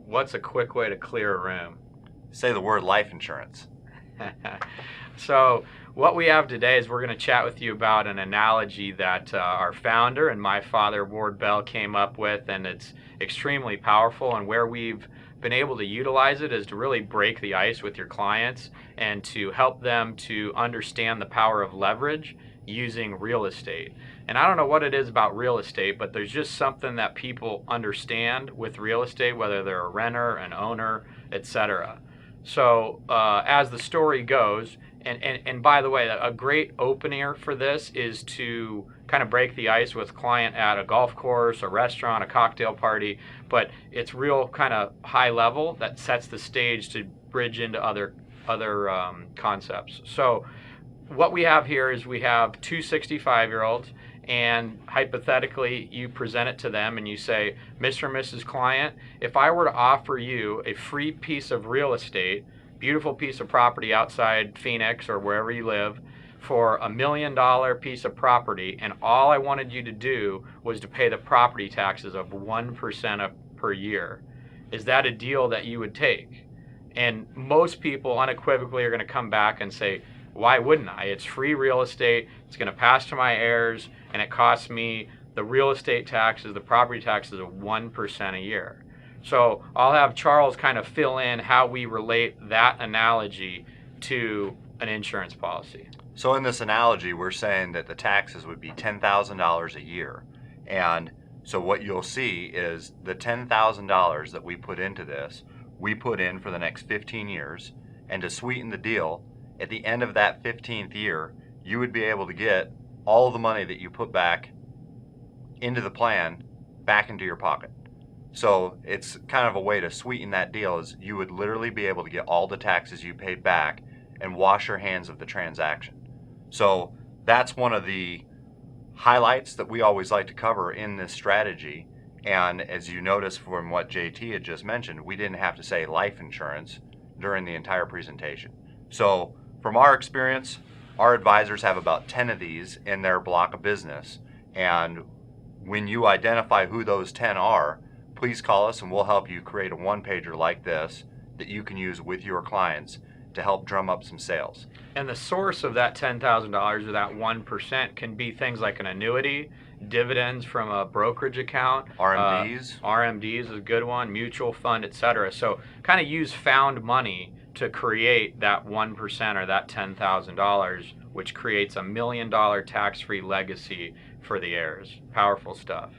what's a quick way to clear a room? Say the word life insurance. So what we have today is we're going to chat with you about an analogy that our founder and my father, Ward Bell, came up with, and it's extremely powerful. And where we've been able to utilize it is to really break the ice with your clients and to help them to understand the power of leverage using real estate. And I don't know what it is about real estate, but there's just something that people understand with real estate, whether they're a renter, an owner, etc. So as the story goes, and by the way, a great opener for this is to kind of break the ice with a client at a golf course, a restaurant, a cocktail party, but it's real kind of high level that sets the stage to bridge into other concepts. So what we have here is we have two 65-year-olds, and hypothetically you present it to them and you say, Mr. and Mrs. Client, if I were to offer you a free piece of real estate, beautiful piece of property outside Phoenix or wherever you live, for $1 million piece of property, and all I wanted you to do was to pay the property taxes of 1% per year, is that a deal that you would take? And most people unequivocally are going to come back and say, why wouldn't I? It's free real estate, it's going to pass to my heirs, and it costs me the real estate taxes, the property taxes of 1% a year. So I'll have Charles kind of fill in how we relate that analogy to an insurance policy. So in this analogy, we're saying that the taxes would be $10,000 a year. And so what you'll see is the $10,000 that we put into this, we put in for the next 15 years. And to sweeten the deal, at the end of that 15th year, you would be able to get all the money that you put back into the plan back into your pocket. So it's kind of a way to sweeten that deal, is you would literally be able to get all the taxes you paid back and wash your hands of the transaction. So that's one of the highlights that we always like to cover in this strategy. And as you notice from what JT had just mentioned, we didn't have to say life insurance during the entire presentation. So from our experience, our advisors have about 10 of these in their block of business. And when you identify who those 10 are, please call us and we'll help you create a one-pager like this that you can use with your clients to help drum up some sales. And the source of that $10,000 or that 1% can be things like an annuity, dividends from a brokerage account, RMDs. RMDs is a good one, mutual fund, etc. So kind of use found money to create that 1% or that $10,000, which creates $1 million tax-free legacy for the heirs. Powerful stuff.